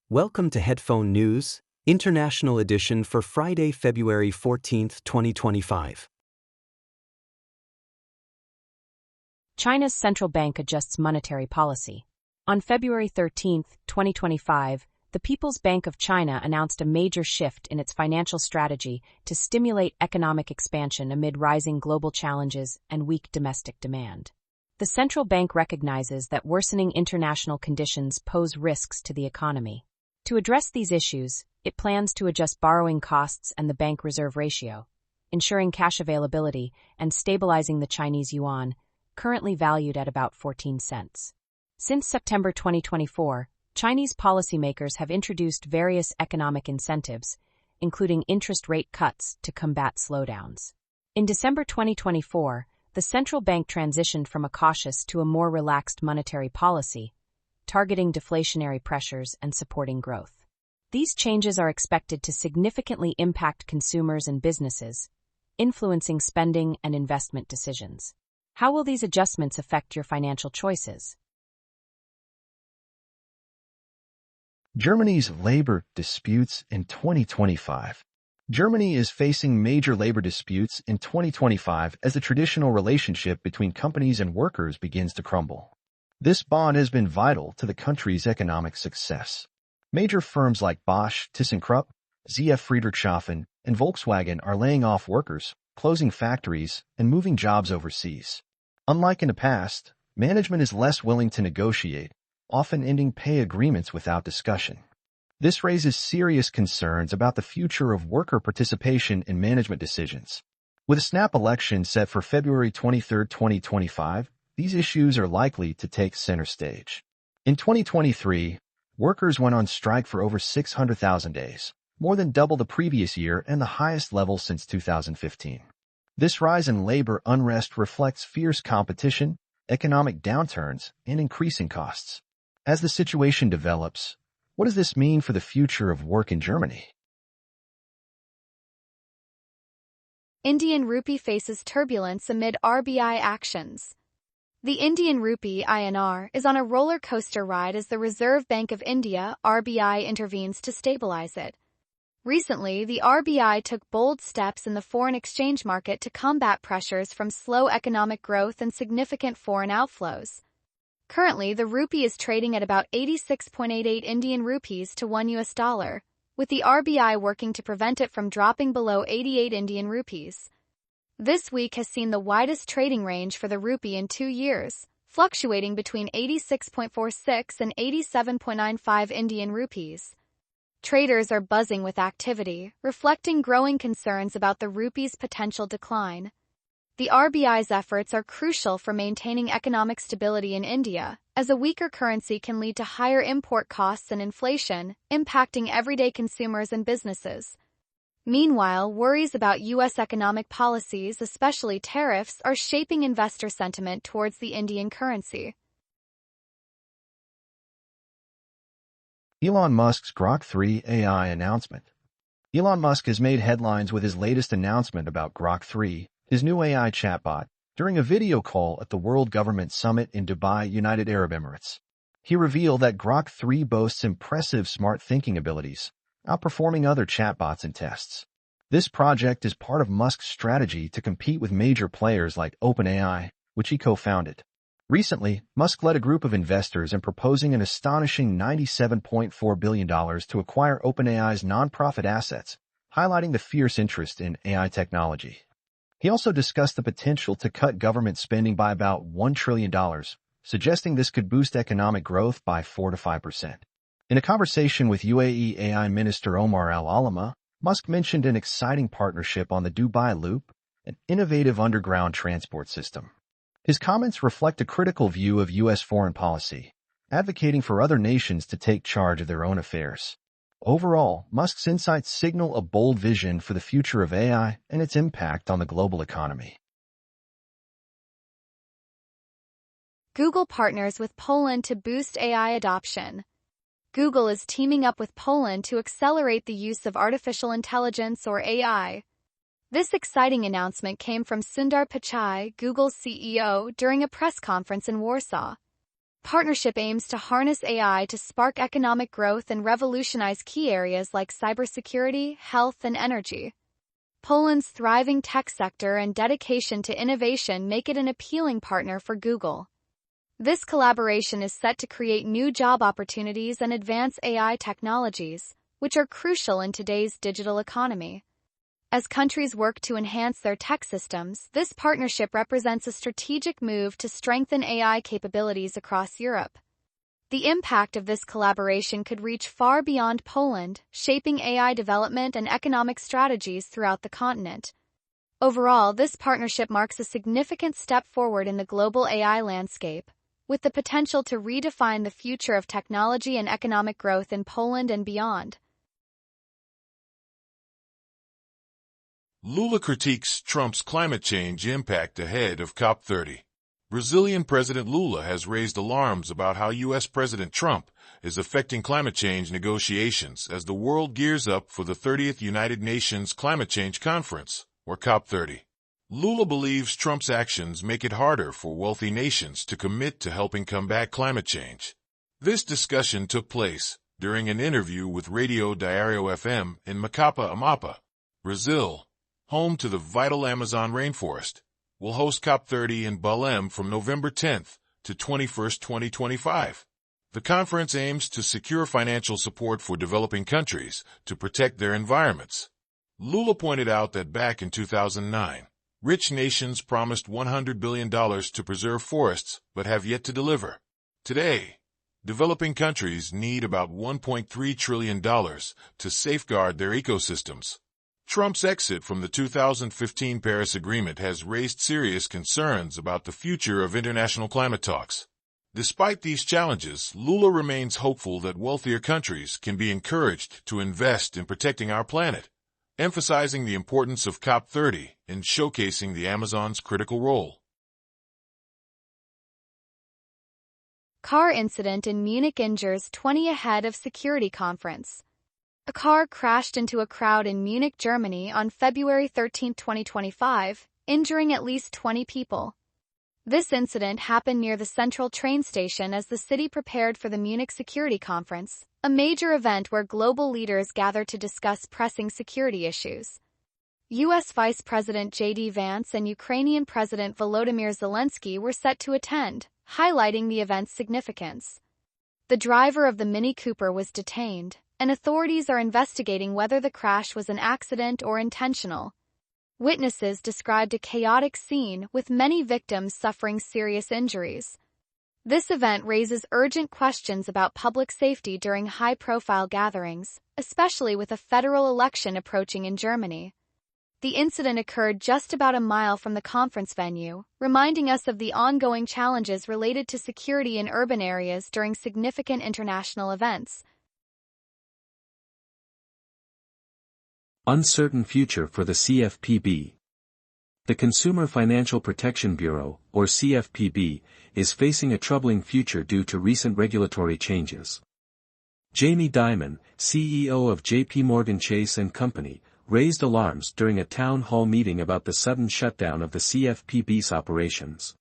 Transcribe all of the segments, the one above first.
Welcome to Headphone News, International Edition for Friday, February 14, 2025. China's central bank adjusts monetary policy. On February 13, 2025, the People's Bank of China announced a major shift in its financial strategy to stimulate economic expansion amid rising global challenges and weak domestic demand. The central bank recognizes that worsening international conditions pose risks to the economy. To address these issues, it plans to adjust borrowing costs and the bank reserve ratio, ensuring cash availability and stabilizing the Chinese yuan, currently valued at about 14 cents. Since September 2024, Chinese policymakers have introduced various economic incentives, including interest rate cuts to combat slowdowns. In December 2024, the central bank transitioned from a cautious to a more relaxed monetary policy, targeting deflationary pressures and supporting growth. These changes are expected to significantly impact consumers and businesses, influencing spending and investment decisions. How will these adjustments affect your financial choices? Germany's labor disputes in 2025. Germany is facing major labor disputes in 2025 as the traditional relationship between companies and workers begins to crumble. This bond has been vital to the country's economic success. Major firms like Bosch, ThyssenKrupp, ZF Friedrichshafen, and Volkswagen are laying off workers, closing factories, and moving jobs overseas. Unlike in the past, management is less willing to negotiate, often ending pay agreements without discussion. This raises serious concerns about the future of worker participation in management decisions. With a snap election set for February 23, 2025, these issues are likely to take center stage. In 2023, workers went on strike for over 600,000 days, more than double the previous year and the highest level since 2015. This rise in labor unrest reflects fierce competition, economic downturns, and increasing costs. As the situation develops, what does this mean for the future of work in Germany? Indian rupee faces turbulence amid RBI actions. The Indian rupee INR is on a roller coaster ride as the Reserve Bank of India (RBI) intervenes to stabilize it. Recently, the RBI took bold steps in the foreign exchange market to combat pressures from slow economic growth and significant foreign outflows. Currently, the rupee is trading at about 86.88 Indian rupees to $1, with the RBI working to prevent it from dropping below 88 Indian rupees. This week has seen the widest trading range for the rupee in 2 years, fluctuating between 86.46 and 87.95 Indian rupees. Traders are buzzing with activity, reflecting growing concerns about the rupee's potential decline. The RBI's efforts are crucial for maintaining economic stability in India, as a weaker currency can lead to higher import costs and inflation, impacting everyday consumers and businesses. Meanwhile, worries about U.S. economic policies, especially tariffs, are shaping investor sentiment towards the Indian currency. Elon Musk's Grok 3 AI announcement. Elon Musk has made headlines with his latest announcement about Grok 3, his new AI chatbot, during a video call at the World Government Summit in Dubai, United Arab Emirates. He revealed that Grok 3 boasts impressive smart thinking abilities, outperforming other chatbots in tests. This project is part of Musk's strategy to compete with major players like OpenAI, which he co-founded. Recently, Musk led a group of investors in proposing an astonishing $97.4 billion to acquire OpenAI's nonprofit assets, highlighting the fierce interest in AI technology. He also discussed the potential to cut government spending by about $1 trillion, suggesting this could boost economic growth by 4 to 5%. In a conversation with UAE AI Minister Omar Al-Alama, Musk mentioned an exciting partnership on the Dubai Loop, an innovative underground transport system. His comments reflect a critical view of U.S. foreign policy, advocating for other nations to take charge of their own affairs. Overall, Musk's insights signal a bold vision for the future of AI and its impact on the global economy. Google partners with Poland to boost AI adoption. Google is teaming up with Poland to accelerate the use of artificial intelligence or AI. This exciting announcement came from Sundar Pichai, Google's CEO, during a press conference in Warsaw. partnership aims to harness AI to spark economic growth and revolutionize key areas like cybersecurity, health, and energy. Poland's thriving tech sector and dedication to innovation make it an appealing partner for Google. This collaboration is set to create new job opportunities and advance AI technologies, which are crucial in today's digital economy. As countries work to enhance their tech systems, this partnership represents a strategic move to strengthen AI capabilities across Europe. The impact of this collaboration could reach far beyond Poland, shaping AI development and economic strategies throughout the continent. Overall, this partnership marks a significant step forward in the global AI landscape, with the potential to redefine the future of technology and economic growth in Poland and beyond. Lula critiques Trump's climate change impact ahead of COP30. Brazilian President Lula has raised alarms about how U.S. President Trump is affecting climate change negotiations as the world gears up for the 30th United Nations Climate Change Conference, or COP30. Lula believes Trump's actions make it harder for wealthy nations to commit to helping combat climate change. This discussion took place during an interview with Radio Diario FM in Macapa, Amapa, Brazil, home to the vital Amazon rainforest. Will host COP30 in Belém from November 10th to 21st, 2025. The conference aims to secure financial support for developing countries to protect their environments. Lula pointed out that back in 2009, rich nations promised $100 billion to preserve forests but have yet to deliver. Today, developing countries need about $1.3 trillion to safeguard their ecosystems. Trump's exit from the 2015 Paris Agreement has raised serious concerns about the future of international climate talks. Despite these challenges, Lula remains hopeful that wealthier countries can be encouraged to invest in protecting our planet, emphasizing the importance of COP30 and showcasing the Amazon's critical role. Car incident in Munich injures 20 ahead of security conference. A car crashed into a crowd in Munich, Germany on February 13, 2025, injuring at least 20 people. This incident happened near the central train station as the city prepared for the Munich Security Conference, a major event where global leaders gather to discuss pressing security issues. U.S. Vice President J.D. Vance and Ukrainian President Volodymyr Zelensky were set to attend, highlighting the event's significance. The driver of the Mini Cooper was detained, and authorities are investigating whether the crash was an accident or intentional. Witnesses described a chaotic scene with many victims suffering serious injuries. This event raises urgent questions about public safety during high-profile gatherings, especially with a federal election approaching in Germany. The incident occurred just about a mile from the conference venue, reminding us of the ongoing challenges related to security in urban areas during significant international events. Uncertain future for the CFPB. The Consumer Financial Protection Bureau, or CFPB, is facing a troubling future due to recent regulatory changes. Jamie Dimon, CEO of JP Morgan Chase & Company, raised alarms during a town hall meeting about the sudden shutdown of the CFPB's operations.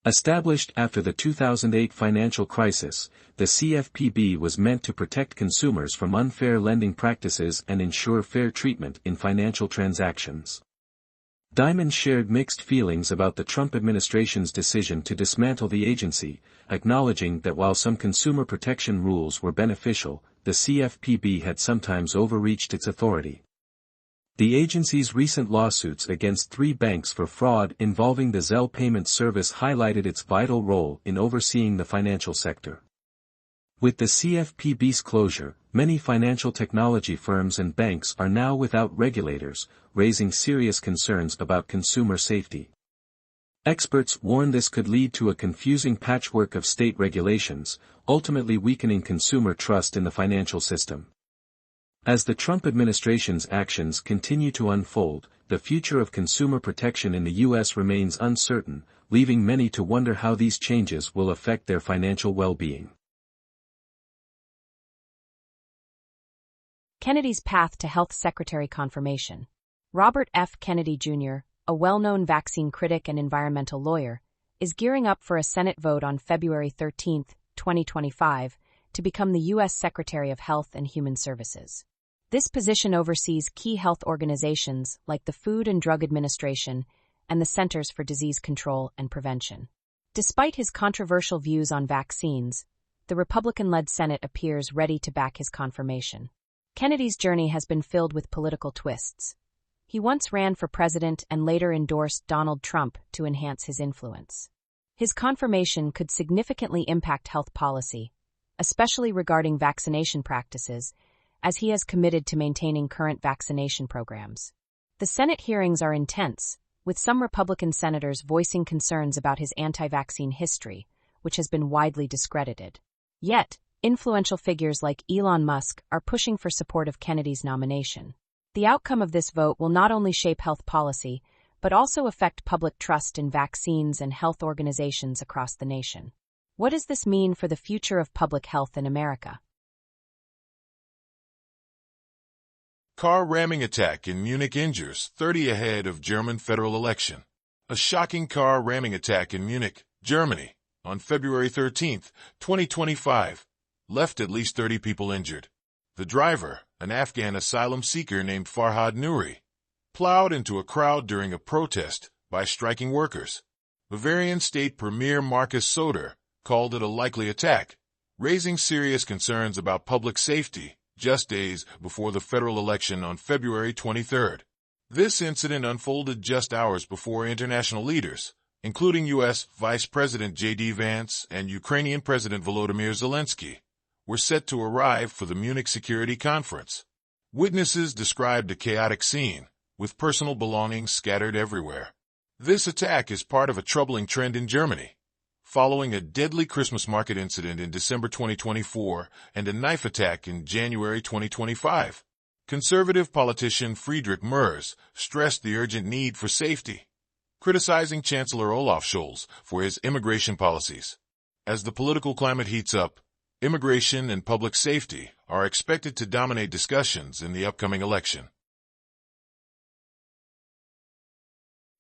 Established after the 2008 financial crisis, the CFPB was meant to protect consumers from unfair lending practices and ensure fair treatment in financial transactions. Dimon shared mixed feelings about the Trump administration's decision to dismantle the agency, acknowledging that while some consumer protection rules were beneficial, the CFPB had sometimes overreached its authority. The agency's recent lawsuits against 3 banks for fraud involving the Zelle payment service highlighted its vital role in overseeing the financial sector. With the CFPB's closure, many financial technology firms and banks are now without regulators, raising serious concerns about consumer safety. Experts warn this could lead to a confusing patchwork of state regulations, ultimately weakening consumer trust in the financial system. As the Trump administration's actions continue to unfold, the future of consumer protection in the U.S. remains uncertain, leaving many to wonder how these changes will affect their financial well-being. Kennedy's path to health secretary confirmation. Robert F. Kennedy, Jr., a well-known vaccine critic and environmental lawyer, is gearing up for a Senate vote on February 13, 2025, to become the U.S. Secretary of Health and Human Services. This position oversees key health organizations like the Food and Drug Administration and the Centers for Disease Control and Prevention. Despite his controversial views on vaccines, the Republican-led Senate appears ready to back his confirmation. Kennedy's journey has been filled with political twists. He once ran for president and later endorsed Donald Trump to enhance his influence. His confirmation could significantly impact health policy, especially regarding vaccination practices, as he has committed to maintaining current vaccination programs. The Senate hearings are intense, with some Republican senators voicing concerns about his anti-vaccine history, which has been widely discredited. Yet, influential figures like Elon Musk are pushing for support of Kennedy's nomination. The outcome of this vote will not only shape health policy, but also affect public trust in vaccines and health organizations across the nation. What does this mean for the future of public health in America? Car ramming attack in Munich injures 30 ahead of German federal election. A shocking car ramming attack in Munich, Germany, on February 13, 2025, left at least 30 people injured. The driver, an Afghan asylum seeker named Farhad Nouri, plowed into a crowd during a protest by striking workers. Bavarian State Premier Markus Söder called it a likely attack, raising serious concerns about public safety just days before the federal election on February 23. This incident unfolded just hours before international leaders, including U.S. Vice President J.D. Vance and Ukrainian President Volodymyr Zelensky, were set to arrive for the Munich Security Conference. Witnesses described a chaotic scene, with personal belongings scattered everywhere. This attack is part of a troubling trend in Germany, following a deadly Christmas market incident in December 2024 and a knife attack in January 2025. Conservative politician Friedrich Merz stressed the urgent need for safety, criticizing Chancellor Olaf Scholz for his immigration policies. As the political climate heats up, immigration and public safety are expected to dominate discussions in the upcoming election.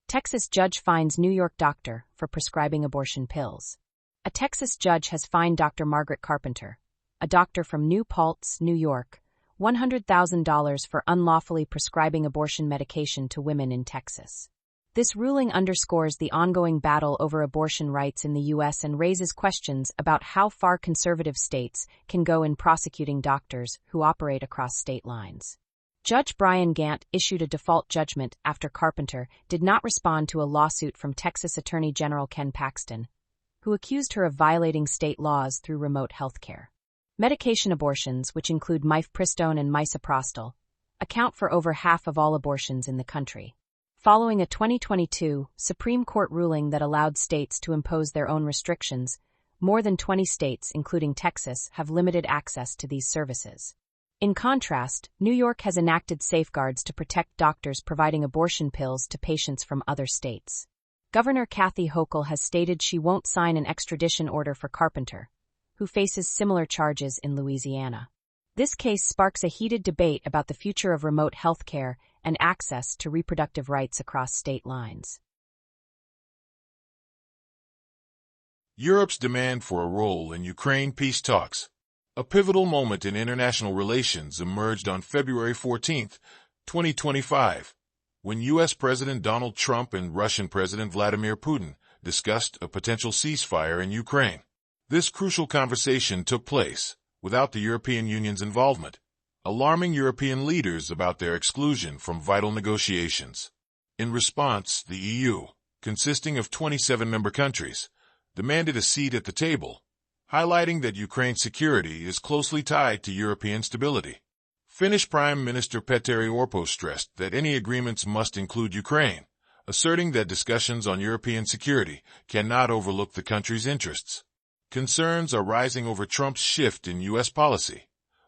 Texas judge fines New York doctor for prescribing abortion pills. A Texas judge has fined Dr. Margaret Carpenter, a doctor from New Paltz, New York, $100,000 for unlawfully prescribing abortion medication to women in Texas. This ruling underscores the ongoing battle over abortion rights in the U.S. and raises questions about how far conservative states can go in prosecuting doctors who operate across state lines. Judge Brian Gant issued a default judgment after Carpenter did not respond to a lawsuit from Texas Attorney General Ken Paxton, who accused her of violating state laws through remote health care. Medication abortions, which include mifepristone and misoprostol, account for over half of all abortions in the country. Following a 2022 Supreme Court ruling that allowed states to impose their own restrictions, more than 20 states, including Texas, have limited access to these services. In contrast, New York has enacted safeguards to protect doctors providing abortion pills to patients from other states. Governor Kathy Hochul has stated she won't sign an extradition order for Carpenter, who faces similar charges in Louisiana. This case sparks a heated debate about the future of remote health care and access to reproductive rights across state lines. Europe's demand for a role in Ukraine peace talks. A pivotal moment in international relations emerged on February 14, 2025, when U.S. President Donald Trump and Russian President Vladimir Putin discussed a potential ceasefire in Ukraine. This crucial conversation took place without the European Union's involvement, alarming European leaders about their exclusion from vital negotiations. In response, the EU, consisting of 27 member countries, demanded a seat at the table, highlighting that Ukraine's security is closely tied to European stability. Finnish Prime Minister Petteri Orpo stressed that any agreements must include Ukraine, asserting that discussions on European security cannot overlook the country's interests. Concerns are rising over Trump's shift in U.S. policy,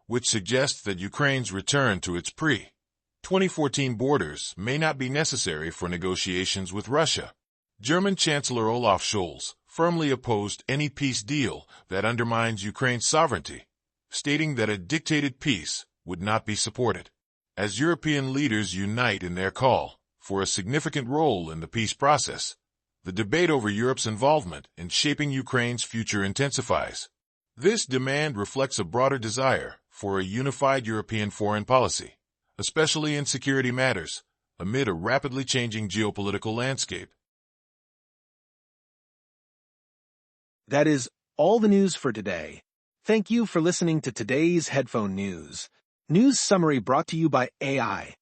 which suggests that Ukraine's return to its pre-2014 borders may not be necessary for negotiations with Russia. German Chancellor Olaf Scholz firmly opposed any peace deal that undermines Ukraine's sovereignty, stating that a dictated peace would not be supported. As European leaders unite in their call for a significant role in the peace process, The debate over Europe's involvement in shaping Ukraine's future intensifies. This demand reflects a broader desire for a unified European foreign policy, especially in security matters, amid a rapidly changing geopolitical landscape. That is all the news for today. Thank you for listening to today's Headphone News. News summary brought to you by AI.